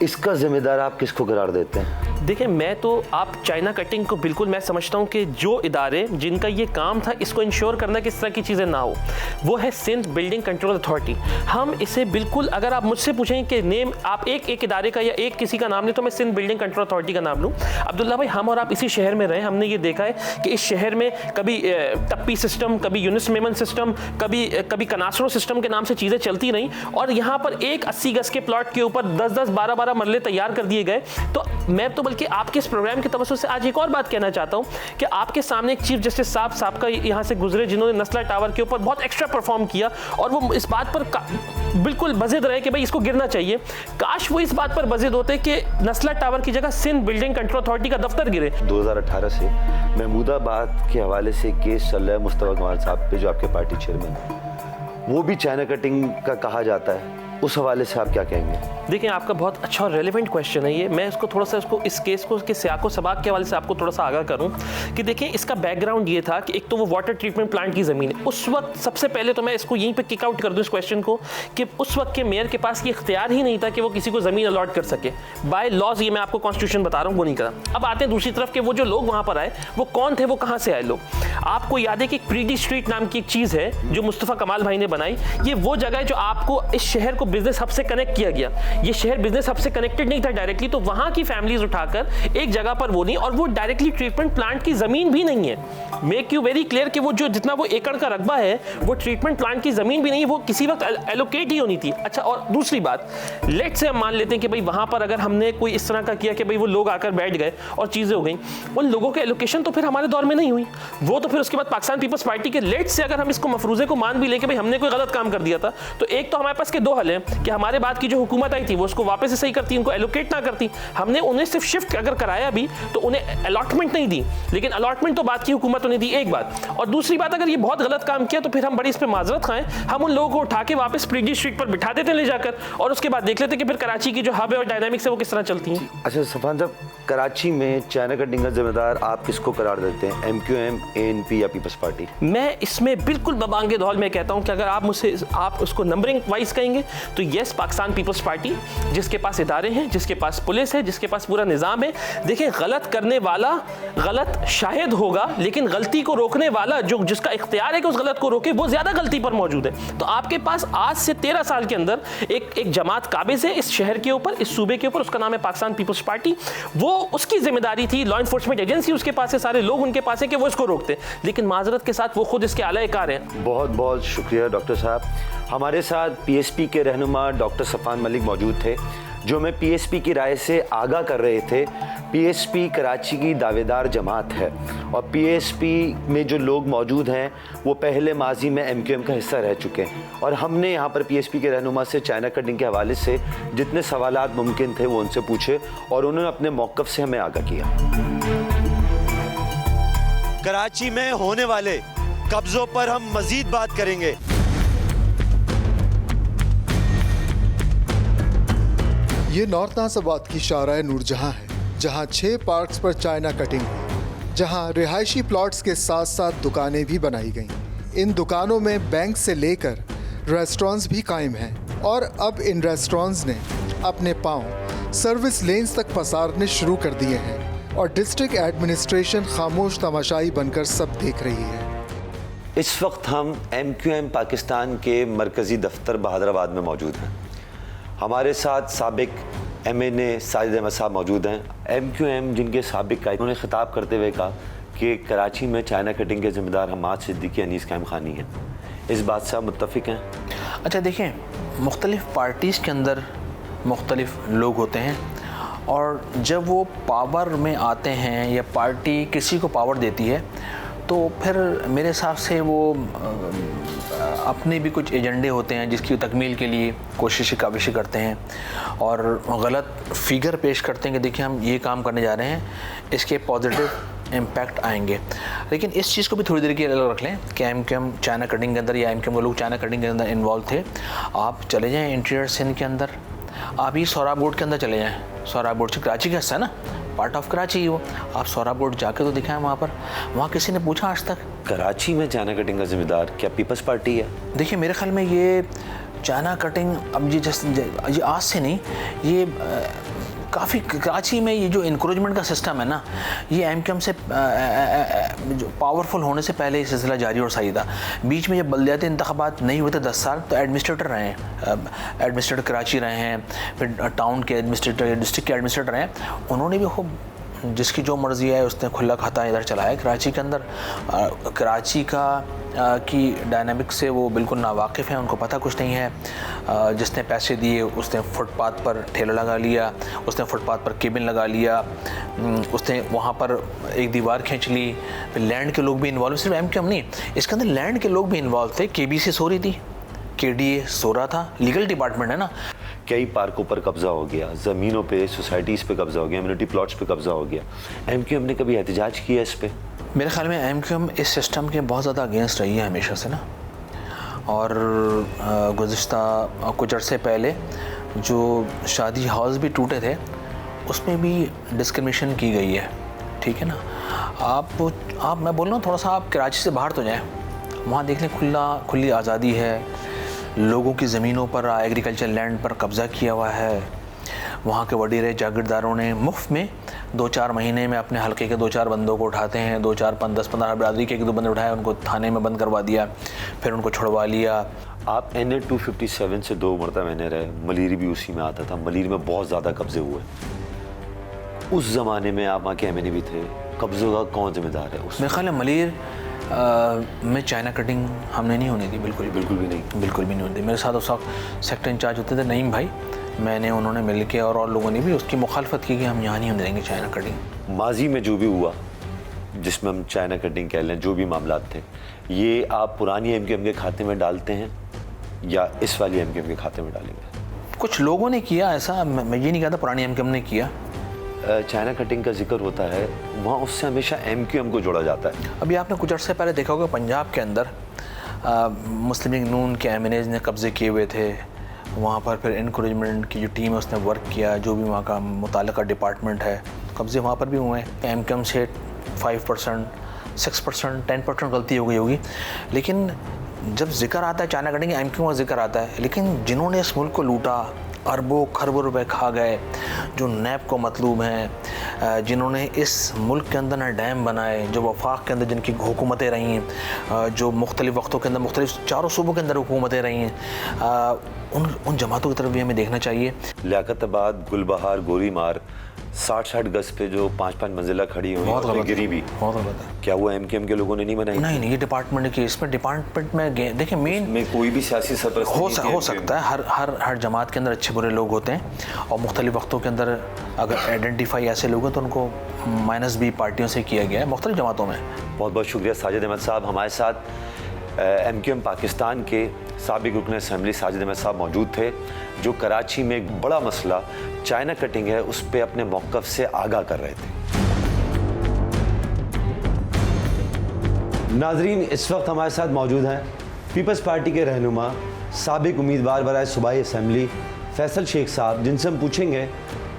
इसका जिम्मेदार आप किसको करार देते हैं? देखिए, मैं तो आप चाइना कटिंग को बिल्कुल मैं समझता हूँ कि जो इदारे जिनका ये काम था इसको इंश्योर करना कि इस तरह की चीज़ें ना हो, वो है सिंध बिल्डिंग कंट्रोल अथॉरिटी। हम इसे बिल्कुल, अगर आप मुझसे पूछें कि नेम आप एक इदारे का या एक किसी का नाम लें तो मैं सिंध बिल्डिंग कंट्रोल अथॉरिटी का नाम लूँ। अब्दुल्ला भाई, हम और आप इसी शहर में रहे, हमने ये देखा है कि इस शहर में कभी टप्पी सिस्टम, कभी यूनिस मेमन सिस्टम, कभी कनासरो सिस्टम के नाम से चीज़ें चलती रहीं, और यहाँ पर एक 80 गज के प्लॉट के ऊपर 10-10, 12-12 मरले तैयार कर दिए गए। तो मैं तो बल्कि आपके इस प्रोग्राम के तवज्जो से आज एक और बात कहना चाहता हूं कि आपके सामने एक चीफ जस्टिस साहब का यहां से गुजरे जिन्होंने नस्ला टावर के ऊपर बहुत एक्स्ट्रा परफॉर्म किया, और वो इस बात पर बिल्कुल बजिद रहे कि भाई इसको गिरना चाहिए। काश वो इस बात पर बजिद होते कि नस्ला टावर की जगह सिंध बिल्डिंग कंट्रोल अथॉरिटी का दफ्तर गिरे। 2018 से महमूदाबाद के हवाले से केस चल रहा है मुस्तफा कमाल साहब पे, जो आपके पार्टी चेयरमैन, वो भी चाइना कटिंग का कहा जाता है। उस हवाले से आप क्या कहेंगे? देखिए, आपका बहुत अच्छा और रेलेवेंट क्वेश्चन है ये। मैं इसको थोड़ा सा इस केस को के सियाको सबाक के हवाले से आपको थोड़ा सा आगाह करूं कि देखिए, इसका बैकग्राउंड ये था कि एक तो वो वाटर ट्रीटमेंट प्लांट की ज़मीन है। उस वक्त सबसे पहले तो मैं इसको यहीं पे किक आउट कर दूं इस क्वेश्चन को कि उस वक्त के मेयर के पास ये इख्तियार ही नहीं था कि वो किसी को ज़मीन अलॉट कर सके बाय लॉज। ये मैं आपको कॉन्स्टिट्यूशन बता रहा हूँ, वो नहीं करा। अब आते हैं दूसरी तरफ कि वो जो लोग वहाँ पर आए वो कौन थे, वो कहाँ से आए लोग। आपको याद है कि प्रीडी स्ट्रीट नाम की एक चीज़ है जो मुस्तफ़ा कमाल भाई ने बनाई। ये वो जगह है जो आपको इस शहर को बिजनेस हब से कनेक्ट किया गया। ये शहर बिजनेस हब से कनेक्टेड नहीं था डायरेक्टली, तो वहां की फैमिलीज उठाकर एक जगह पर वो नहीं, और वो डायरेक्टली ट्रीटमेंट प्लांट की जमीन भी नहीं है। मेक यू वेरी क्लियर कि वो जो जितना वो एकड़ का रकबा है वो ट्रीटमेंट प्लांट की जमीन भी नहीं है, वो किसी वक्त एलोकेट ही होनी थी। अच्छा, और दूसरी बात, लेट से हम मान लेते हैं कि भाई वहां पर अगर हमने कोई इस तरह का किया कि भाई वो लोग आकर बैठ गए और चीजें हो गई, उन लोगों के एलोकेशन तो फिर हमारे दौर में नहीं हुई, वो तो फिर उसके बाद पाकिस्तान पीपल्स पार्टी के लेट से अगर हम इसको मफरूजे को मान भी लें कि भाई हमने कोई गलत काम कर दिया था, तो एक तो हमारे पास के दो हल हैं। हैं कि हमारे बाद की जो हुकूमत आई थी वो उसको वापस से सही करती, उनको एलोकेट ना करती। हमने उन्हें सिर्फ शिफ्ट अगर कराया भी तो उन्हें अलॉटमेंट नहीं दी, लेकिन अलॉटमेंट तो बात की हुकूमत ने दी, एक बात। और दूसरी बात, अगर ये बहुत गलत काम किया तो फिर हम बड़ी इस पर माजरत खाएं, हम उन लोगों को उठा के वापस प्रीडी स्ट्रीट पर बिठा देते ले जाकर, और उसके बाद देख लेते कि फिर कराची की जो हब है और डायनामिक्स है वो किस तरह चलती हैं। अच्छा सफान साहब, कराची में चाइना कटिंग का जिम्मेदार आप किसको करार देते हैं, MQM, ANP या पीपल्स पार्टी? मैं इसमें बिल्कुल बबांगे दौल में कहता हूं कि अगर आप उसको नंबरिंग वाइज कहेंगे तो यस, पाकिस्तान पीपल्स पार्टी, जिसके पास इदारे हैं, जिसके पास पुलिस है, जिसके पास पूरा निज़ाम है। देखिए, गलत करने वाला गलत शायद होगा, लेकिन गलती को रोकने वाला जो जिसका इख्तियार है कि उस गलत को रोके, वो ज़्यादा गलती पर मौजूद है। तो आपके पास आज से 13 साल के अंदर एक जमात काबिज है इस शहर के ऊपर, इस सूबे के ऊपर, उसका नाम है पाकिस्तान पीपल्स पार्टी। वो उसकी जिम्मेदारी थी, लॉ इन्फोर्समेंट एजेंसी उसके पास है, सारे लोग उनके पास है कि वो इसको रोकते, लेकिन माजरत के साथ वो खुद इसके आला-ए-कार हैं। बहुत बहुत शुक्रिया डॉक्टर साहब। हमारे साथ PSP के रहनुमा डॉक्टर सफ़ान मलिक मौजूद थे, जो हमें PSP की राय से आगाह कर रहे थे। PSP कराची की दावेदार जमात है और PSP में जो लोग मौजूद हैं वो पहले माजी में MQM का हिस्सा रह चुके हैं, और हमने यहाँ पर PSP के रहनुमा से चाइना कटिंग के हवाले से जितने सवालात मुमकिन थे वो उनसे पूछे और उन्होंने अपने मौक़िफ़ से हमें आगाह किया। कराची में होने वाले कब्जों पर हम मजीद बात करेंगे। ये नॉर्थ नाज़ाबाद की शाहराह नूरजहां है, जहां 6 पार्क्स पर चाइना कटिंग हुई, जहां रिहायशी प्लॉट्स के साथ साथ दुकानें भी बनाई गईं। इन दुकानों में बैंक से लेकर रेस्टोरेंट्स भी कायम हैं, और अब इन रेस्टोरेंट्स ने अपने पांव सर्विस लेन्स तक पसारने शुरू कर दिए हैं, और डिस्ट्रिक्ट एडमिनिस्ट्रेशन खामोश तमाशाई बनकर सब देख रही है। इस वक्त हम MQM पाकिस्तान के मरकज़ी दफ्तर बहादराबाद में मौजूद हैं। हमारे साथ साबिक MNA साजिद अहमद साहब मौजूद हैं। MQM जिनके साबिक कायद, उन्होंने खिताब करते हुए कहा कि कराची में चाइना कटिंग के ज़िम्मेदार हमाद सिद्दीकी, अनीस कायम खानी हैं। इस बात से आप मुत्तफ़िक हैं? अच्छा देखिए, मुख्तलिफ़ पार्टीज़ के अंदर मुख्तलिफ़ लोग होते हैं, और जब वो पावर में आते हैं या पार्टी किसी को पावर देती है तो फिर मेरे हिसाब से वो अपने भी कुछ एजेंडे होते हैं जिसकी तकमील के लिए कोशिश काविश करते हैं, और गलत फिगर पेश करते हैं कि देखिए हम ये काम करने जा रहे हैं, इसके पॉजिटिव इम्पैक्ट आएंगे। लेकिन इस चीज़ को भी थोड़ी देर के अलग रख लें कि MQM चाइना कटिंग के अंदर या MQM के लोग चाइना कटिंग के अंदर इन्वॉल्व थे। आप चले जाएँ इंटीरियर सिंध के अंदर, आप ही सोहराब रोड के अंदर चले जाएँ। सोहराब रोड से कराची का हिस्सा है ना, पार्ट ऑफ कराची वो, आप सोहराब रोड जाके तो दिखाएं वहाँ पर, वहाँ किसी ने पूछा आज तक? कराची में चाइना कटिंग का जिम्मेदार क्या पीपल्स पार्टी है? देखिए मेरे ख्याल में ये चाइना कटिंग अब ये आज से नहीं, ये काफ़ी कराची में ये जो इंक्रोचमेंट का सिस्टम है ना, ये MQM से जो पावरफुल होने से पहले ये सिलसिला जारी और सही था। बीच में जब बल्दियाती इंतखाबात नहीं हुए थे 10 साल, तो एडमिनिस्ट्रेटर रहे हैं, एडमिनिस्ट्रेटर कराची रहे हैं, फिर टाउन के एडमिनिस्ट्रेटर, डिस्ट्रिक्ट के एडमिनिस्ट्रेटर रहे हैं। उन्होंने भी खूब जिसकी जो मर्ज़ी है उसने खुला खाता इधर चलाया कराची के अंदर। कराची की डायनामिक्स से वो बिल्कुल नावाकिफ़ हैं, उनको पता कुछ नहीं है। जिसने पैसे दिए उसने फुटपाथ पर ठेला लगा लिया, उसने फुटपाथ पर केबिन लगा लिया, उसने वहाँ पर एक दीवार खींच ली। फिर लैंड के लोग भी इन्वॉल्व, सिर्फ MQM नहीं, इसके अंदर लैंड के लोग भी इन्वॉल्व थे। KBC सो रही थी, KDA सो रहा था, लीगल डिपार्टमेंट है ना। कई पार्कों पर कब्ज़ा हो गया, ज़मीनों पे, सोसाइटीज़ पे कब्ज़ा हो गया, कम्युनिटी प्लॉट्स पे कब्ज़ा हो गया। MQM ने कभी एहतजाज किया इस पे? मेरे ख्याल में MQM इस सिस्टम के बहुत ज़्यादा अगेंस्ट रही है हमेशा से ना, और गुज़िश्ता कुछ अर्से पहले जो शादी हॉल्स भी टूटे थे उसमें भी डिस्क्रिमिनेशन की गई है, ठीक है ना। आप मैं बोल रहा हूँ थोड़ा सा आप कराची से बाहर तो जाएँ, वहाँ देख लें खुली आज़ादी है, लोगों की ज़मीनों पर, एग्रीकल्चर लैंड पर कब्ज़ा किया हुआ है। वहाँ के वडीरे जागीरदारों ने मुफ्त में 2-4 महीने में अपने हल्के के 2-4 बंदों को उठाते हैं, 10-15 बिरादरी के 1-2 बंदे उठाए, उनको थाने में बंद करवा दिया, फिर उनको छुड़वा लिया। आप NA 257 से 2 मरतबा मैंने रहे, मलीर भी उसी में आता था। मलीर में बहुत ज़्यादा कब्ज़े हुए। उस ज़माने में आप वहाँ के MNA भी थे, कब्ज़ों का कौन जिम्मेदार है? मेरे ख्याल है मलीर में चाइना कटिंग हमने नहीं होने दी, बिल्कुल भी नहीं होती। मेरे साथ उस वक्त सेक्टर इंचार्ज होते थे नईम भाई, मैंने उन्होंने मिल के और लोगों ने भी उसकी मुखालफत की कि हम यहाँ नहीं होने देंगे चाइना कटिंग। माजी में जो भी हुआ, जिसमें हम चाइना कटिंग कह लें, जो भी मामला थे, ये आप पुरानी MQM के खाते में डालते हैं या इस वाली MQM के खाते में डालेंगे? कुछ लोगों ने किया ऐसा, मैं ये नहीं कहता पुरानी एमक्यूएम ने किया। चाइना कटिंग का जिक्र होता है, वहाँ उससे हमेशा एमक्यूएम को जोड़ा जाता है। अभी आपने कुछ अर्से पहले देखा होगा पंजाब के अंदर मुस्लिम लीग नून के एमएनएज ने कब्ज़े किए हुए थे, वहाँ पर फिर इनकरेजमेंट की जो टीम है उसने वर्क किया, जो भी वहाँ का मुताल्लिका डिपार्टमेंट है, कब्ज़े वहाँ पर भी हुए हैं। एमक्यूएम से 5%, 6%, 10% गलती हो गई होगी, लेकिन जब जिक्र आता है चाइना कटिंग एमक्यूएम का जिक्र आता है, लेकिन जिन्होंने इस मुल्क को लूटा, अरबों खरबों रुपए खा गए, जो नैब को मतलूब हैं, जिन्होंने इस मुल्क के अंदर ना डैम बनाए, जो वफाक के अंदर जिनकी हुकूमतें रही हैं, जो मुख्तलिफ़ वक्तों के अंदर मुख्तलिफ़ चारों सूबों के अंदर हुकूमतें रही हैं, उन जमातों की तरफ भी हमें देखना चाहिए। लियाकताबाद, गुलबहार, गोरीमार 60-60 गज पे जो 5-5 मंजिला खड़ी हुई बहुत गलत गिरी भी, बहुत गलत है। क्या वो एमक्यूएम के लोगों ने नहीं बनाई? नहीं, ये डिपार्टमेंट की, इसमें डिपार्टमेंट में देखिए मेन में कोई भी सियासी सरपरस्ती हो सकता है। हर जमात के अंदर अच्छे बुरे लोग होते हैं, और मुख्तलिफ़ वक्तों के अंदर अगर आइडेंटिफाई ऐसे लोग हैं तो उनको -B पार्टियों से किया गया है मुख्तलिफ़ जमातों में। बहुत बहुत शुक्रिया साजिद अहमद साहब। हमारे साथ एमक्यूएम पाकिस्तान के साबिक रुकन असम्बली साजिद अहमद साहब मौजूद थे, जो कराची में एक बड़ा मसला चाइना कटिंग है उस पर अपने मौक़िफ़ से आगाह कर रहे थे। नाजरीन, इस वक्त हमारे साथ मौजूद हैं पीपल्स पार्टी के रहनुमा साबिक उम्मीदवार बराए सूबाई असम्बली फैसल शेख साहब, जिनसे हम पूछेंगे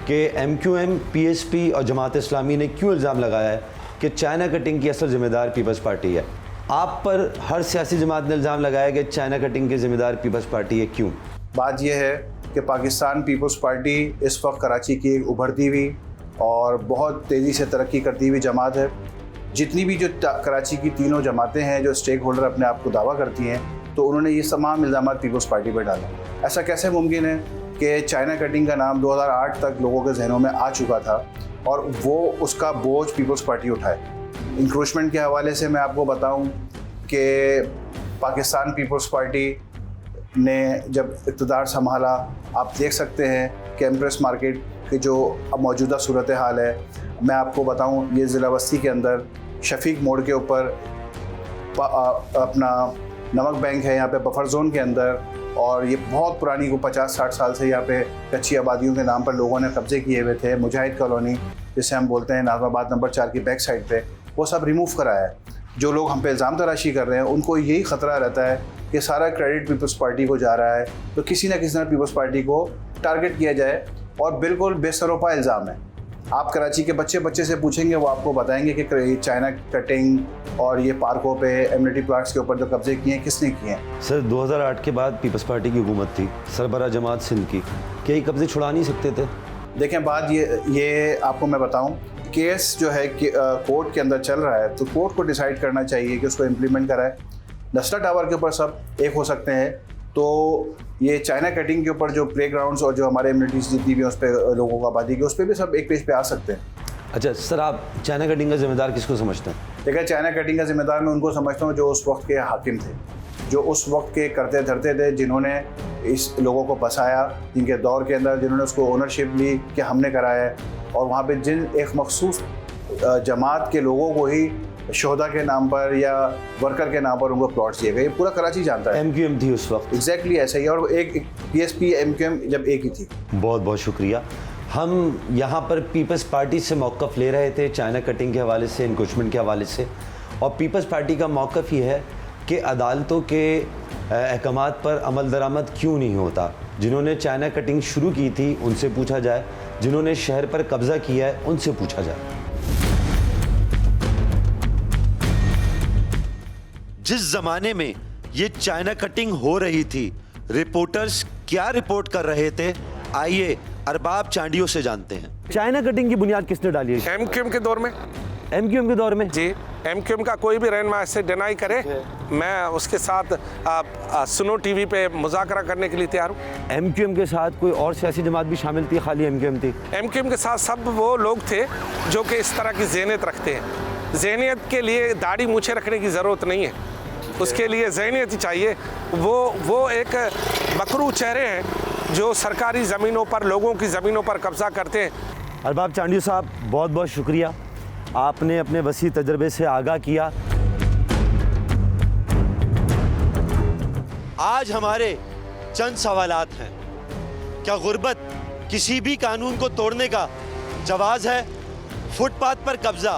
कि एमक्यूएम, पीएसपी और जमात इस्लामी ने क्यों इल्ज़ाम लगाया है कि चाइना कटिंग की असल ज़िम्मेदार पीपल्स पार्टी है। आप पर हर सियासी जमात ने इल्ज़ाम लगाया कि चाइना कटिंग के ज़िम्मेदार पीपल्स पार्टी है, क्यों? बात यह है कि पाकिस्तान पीपल्स पार्टी इस वक्त कराची की एक उभरती हुई और बहुत तेज़ी से तरक्की करती हुई जमात है। जितनी भी जो कराची की तीनों जमातें हैं जो स्टेक होल्डर अपने आप को दावा करती हैं, तो उन्होंने ये तमाम इल्ज़ाम पीपल्स पार्टी पर डाला। ऐसा कैसे मुमकिन है कि चाइना कटिंग का नाम 2008 तक लोगों के जहनों में आ चुका था और वो उसका बोझ पीपल्स पार्टी उठाए। इंक्रोचमेंट के हवाले से मैं आपको बताऊं कि पाकिस्तान पीपल्स पार्टी ने जब इक़्तिदार संभाला, आप देख सकते हैं कि एम्प्रेस मार्केट की जो अब मौजूदा सूरत हाल है, मैं आपको बताऊं, ये ज़िला बस्ती के अंदर शफीक मोड़ के ऊपर अपना नमक बैंक है, यहाँ पे बफर जोन के अंदर, और ये बहुत पुरानी को 50-60 साल से यहाँ पे कच्ची आबादियों के नाम पर लोगों ने कब्ज़े किए हुए थे। मुजाहिद कॉलोनी जिसे हम बोलते हैं, नाज़माबाद नंबर 4 की बैक साइड पे, वो सब रिमूव कराया है। जो लोग हम पे इल्ज़ाम तराशी कर रहे हैं उनको यही ख़तरा रहता है कि सारा क्रेडिट पीपल्स पार्टी को जा रहा है, तो किसी न किसी तरह पीपल्स पार्टी को टारगेट किया जाए, और बिल्कुल बेसरोपा इल्ज़ाम है। आप कराची के बच्चे से पूछेंगे, वो आपको बताएंगे कि चाइना कटिंग और ये पार्कों पे, एमिनिटी प्लाट्स के ऊपर जो कब्जे किए हैं, किसने किए हैं। सर, 2008 के बाद पीपल्स पार्टी की हुकूमत थी, सरबराह जमात सिंध की, क्या ये कब्जे छुड़ा नहीं सकते थे? देखें, बात ये आपको मैं बताऊं, केस जो है कि कोर्ट के अंदर चल रहा है, तो कोर्ट को डिसाइड करना चाहिए कि उसको इम्प्लीमेंट कराए। नस्ला टावर के ऊपर सब एक हो सकते हैं, तो ये चाइना कटिंग के ऊपर जो प्ले ग्राउंड्स और जो हमारे एमिनिटीज़ जितनी भी उस पर लोगों को आबादी की, उस पर भी सब एक पेज पे आ सकते हैं। अच्छा सर, आप चाइना कटिंग का जिम्मेदार किसको समझते हैं? देखिए, चाइना कटिंग का जिम्मेदार मैं उनको समझता हूँ जो उस वक्त के हाकिम थे, जो उस वक्त के करते धरते थे, जिन्होंने इस लोगों को बसाया, जिनके दौर के अंदर जिन्होंने उसको ओनरशिप ली कि हमने कराया है, और वहाँ पे जिन एक मखसूस जमात के लोगों को ही शोहदा के नाम पर या वर्कर के नाम पर उनको प्लॉट्स दिए गए, पूरा कराची जानता है। एमक्यूएम थी उस वक्त। एग्जैक्टली ऐसा ही, और एक पीएसपी एमक्यूएम जब एक ही थी। बहुत बहुत शुक्रिया। हम यहाँ पर पीपल्स पार्टी से मौक़िफ़ ले रहे थे चाइना कटिंग के हवाले से, इनक्रोचमेंट के हवाले से, और पीपल्स पार्टी का मौक़िफ़ ये है कि अदालतों के अहकामात पर अमल दरामद क्यों नहीं होता। जिन्होंने चाइना कटिंग शुरू की थी उनसे पूछा जाए, जिन्होंने शहर पर कब्ज़ा किया है उनसे पूछा जाए। जिस ज़माने में ये चाइना कटिंग हो रही थी, रिपोर्टर्स क्या रिपोर्ट कर रहे थे, आइए अरबाब चांडियों से जानते हैं। चाइना कटिंग की बुनियाद किसने डाली है? एमक्यूएम के दौर में। एमक्यूएम के दौर में? जी, एमक्यूएम का कोई भी रहनुमा इससे डिनाई करे, मैं उसके साथ सुनो टीवी पे मुज़ाकरा करने के लिए तैयार हूँ। एमक्यूएम के साथ कोई और सियासी जमात भी शामिल थी, खाली एमक्यूएम थी? एमक्यूएम के साथ सब वो लोग थे जो कि इस तरह की ज़हनियत रखते हैं। ज़हनियत के लिए दाढ़ी मूछें रखने की ज़रूरत नहीं है, उसके लिए ज़हनियत ही चाहिए। वो एक मकरू चेहरे हैं जो सरकारी ज़मीनों पर, लोगों की ज़मीनों पर कब्ज़ा करते हैं। अरबाब चांडियों साहब, बहुत बहुत शुक्रिया, आपने अपने वसी तजर्बे से आगाह किया। आज हमारे चंद सवालात हैं। क्या गुर्बत किसी भी कानून को तोड़ने का जवाज़ है? फुटपाथ पर कब्जा,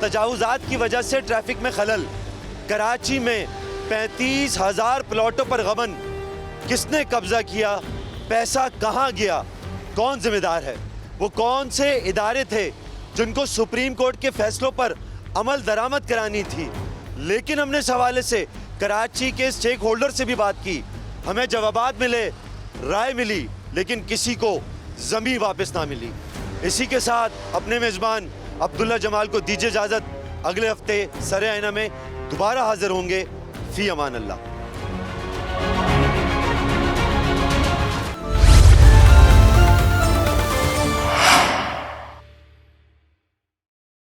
तजावुज़ात की वजह से ट्रैफिक में खलल, कराची में 35,000 प्लॉटों पर गबन, किसने कब्जा किया? पैसा कहाँ गया? कौन जिम्मेदार है? वो कौन से इदारे थे जिनको सुप्रीम कोर्ट के फैसलों पर अमल दरामद करानी थी? लेकिन हमने इस हवाले से कराची के स्टेक होल्डर से भी बात की, हमें जवाबात मिले, राय मिली, लेकिन किसी को ज़मीन वापस ना मिली। इसी के साथ अपने मेज़बान अब्दुल्ला जमाल को दीजिए इजाज़त। अगले हफ्ते सरे आईना में दोबारा हाजिर होंगे। फ़ी अमान अल्लाह।